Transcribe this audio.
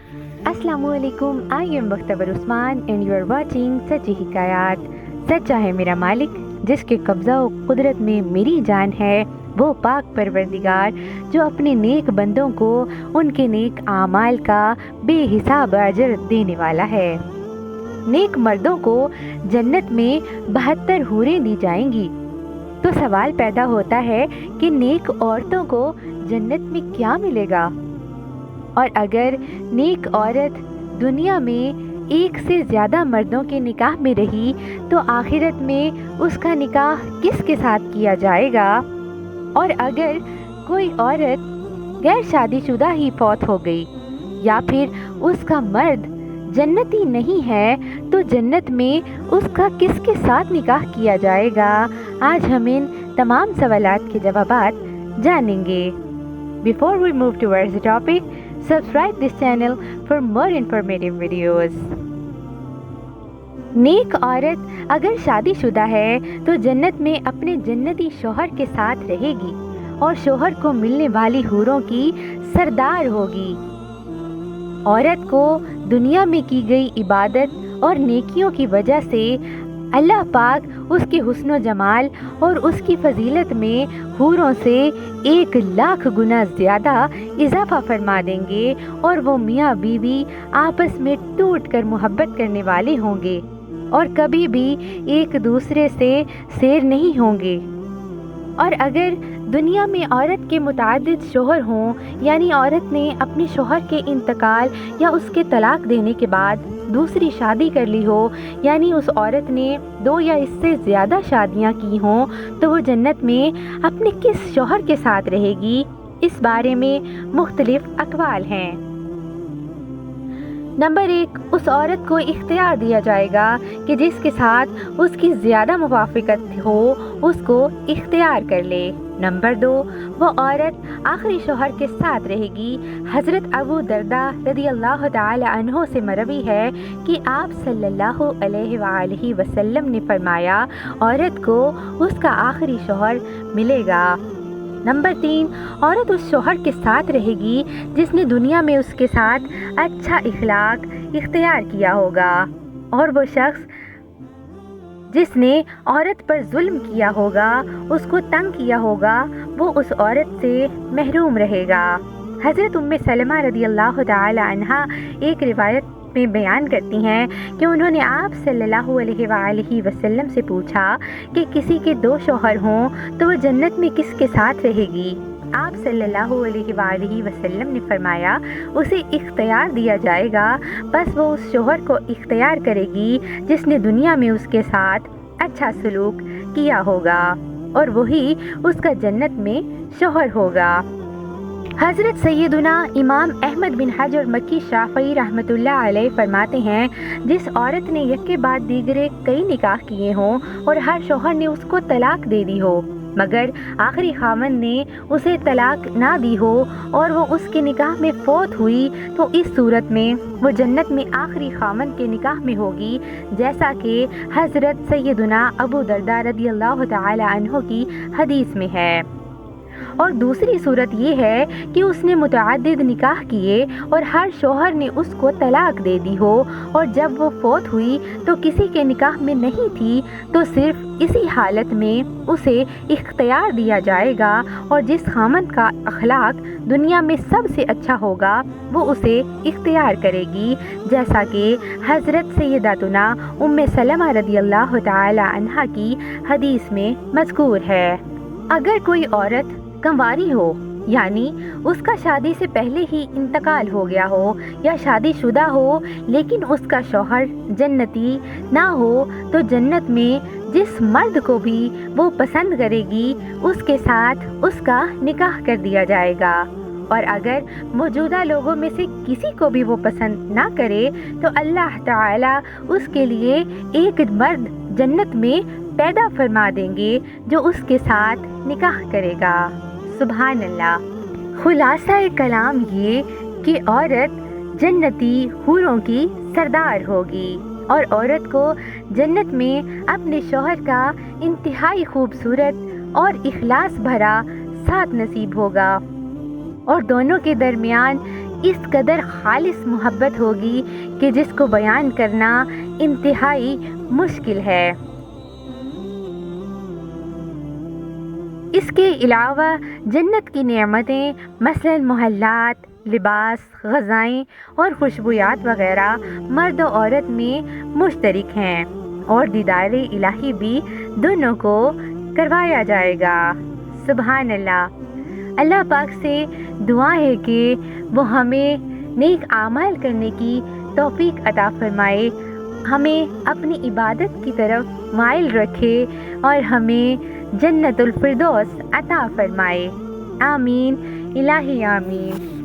अस्सलाम वालेकुम। I am Mukhtabar Usman and you are watching Sachchi Hikayat. सच्चा है मेरा मालिक, जिसके कब्ज़ा व कुदरत में मेरी जान है, वो पाक परवरदिगार जो अपने नेक बंदों को उनके नेक आमाल का बेहिसाब अजर देने वाला है। नेक मर्दों को जन्नत में 72 हूरें दी जाएंगी। तो सवाल पैदा होता है कि नेक औरतों को जन्नत में क्या मिलेगा, और अगर नेक औरत दुनिया में एक से ज़्यादा मर्दों के निकाह में रही तो आखिरत में उसका निकाह किसके साथ किया जाएगा। और अगर कोई औरत गैर शादीशुदा ही फौत हो गई या फिर उसका मर्द जन्नती नहीं है तो जन्नत में उसका किसके साथ निकाह किया जाएगा। आज हम इन तमाम सवालात के जवाबात जानेंगे। Before we move towards the topic, subscribe this channel for more informative videos। नेक औरत अगर शादीशुदा है तो जन्नत में अपने जन्नती शौहर के साथ रहेगी और शौहर को मिलने वाली हूरों की सरदार होगी। औरत को दुनिया में की गई इबादत और नेकियों की वजह से अल्लाह पाक उसके हुस्न जमाल और उसकी फजीलत में हूरों से 1,00,000 गुना ज़्यादा इजाफा फरमा देंगे और वो मियाँ बीवी आपस में टूट कर मोहब्बत करने वाले होंगे और कभी भी एक दूसरे से सेर नहीं होंगे। और अगर दुनिया में औरत के मुतादिद शोहर हों, यानी औरत ने अपने शोहर के इंतकाल या उसके तलाक देने के बाद दूसरी शादी कर ली हो, यानी उस औरत ने 2 या इससे ज़्यादा शादियां की हों, तो वो जन्नत में अपने किस शोहर के साथ रहेगी, इस बारे में मुख्तलिफ अक़वाल हैं। नंबर 1, उस औरत को इख्तियार दिया जाएगा कि जिसके साथ उसकी ज़्यादा मुवाफ़क़त हो उसको इख्तियार कर ले। नंबर 2, वो औरत आखिरी शौहर के साथ रहेगी। हज़रत अबू दरदा रज़ियल्लाहु ताला अन्हो से मरवी है कि आप सल्लल्लाहु अलैहि वसल्लम ने फरमाया, औरत को उसका आखिरी शौहर मिलेगा। नंबर 3, औरत उस शौहर के साथ रहेगी जिसने दुनिया में उसके साथ अच्छा इखलाक इख्तियार किया होगा, और वो शख्स जिसने औरत पर जुल्म किया होगा, उसको तंग किया होगा, वो उस औरत से महरूम रहेगा। हज़रत उम्मे सलमा रज़ियल्लाहु ताला अन्हा एक रिवायत में बयान करती हैं कि उन्होंने आप सल्लल्लाहु अलैहि वसल्लम से पूछा कि किसी के 2 शौहर हों तो वो जन्नत में किसके साथ रहेगी। आप सल्लल्लाहु अलैहि वसल्लम ने फरमाया, उसे इख्तियार दिया जाएगा, बस वो उस शौहर को इख्तियार करेगी जिसने दुनिया में उसके साथ अच्छा सलूक किया होगा, और वही उसका जन्नत में शौहर होगा। हज़रत सैयदुना इमाम अहमद बिन हजर मक्की शाफ़ई रहमतुल्लाह अलैह फरमाते हैं, जिस औरत ने एक के बाद दीगरे कई निकाह किए हों और हर शौहर ने उसको तलाक दे दी हो, मगर आखिरी खामन ने उसे तलाक ना दी हो और वो उसके निकाह में फौत हुई, तो इस सूरत में वो जन्नत में आखिरी खामन के निकाह में होगी, जैसा कि हज़रत सैयदुना अबू दरदा रज़ियल्लाहु ताला अन्हु की हदीस में है। और दूसरी सूरत ये है कि उसने मुतअद्दिद निकाह किए और हर शौहर ने उसको तलाक दे दी हो, और जब वो फौत हुई तो किसी के निकाह में नहीं थी, तो सिर्फ इसी हालत में उसे इख्तियार दिया जाएगा, और जिस खामन का अखलाक दुनिया में सबसे अच्छा होगा वो उसे इख्तियार करेगी, जैसा कि हज़रत सैयदातुना उम्मे सलमा रज़ियल्लाहु ताला अन्हा की हदीस में मज़कूर है। अगर कोई औरत कंवारी हो, यानी उसका शादी से पहले ही इंतकाल हो गया हो, या शादीशुदा हो लेकिन उसका शौहर जन्नती ना हो, तो जन्नत में जिस मर्द को भी वो पसंद करेगी उसके साथ उसका निकाह कर दिया जाएगा। और अगर मौजूदा लोगों में से किसी को भी वो पसंद ना करे तो अल्लाह ताला उसके लिए एक मर्द जन्नत में पैदा फरमा देंगे जो उसके साथ निकाह करेगा। सुभान अल्लाह। खुलासा कलाम ये कि औरत जन्नती हूरों की सरदार होगी और औरत को जन्नत में अपने शौहर का इंतहाई खूबसूरत और इखलास भरा साथ नसीब होगा, और दोनों के दरमियान اس قدر خالص محبت ہوگی کہ جس کو بیان کرنا انتہائی مشکل ہے۔ اس کے علاوہ جنت کی نعمتیں مثلاً محلات، لباس، غذائیں اور خوشبویات وغیرہ مرد و عورت میں مشترک ہیں، اور دیدار الہی بھی دونوں کو کروایا جائے گا۔ سبحان اللہ۔ اللہ پاک سے دعا ہے کہ وہ ہمیں نیک اعمال کرنے کی توفیق عطا فرمائے، ہمیں اپنی عبادت کی طرف مائل رکھے اور ہمیں جنت الفردوس عطا فرمائے۔ آمین، الہی آمین۔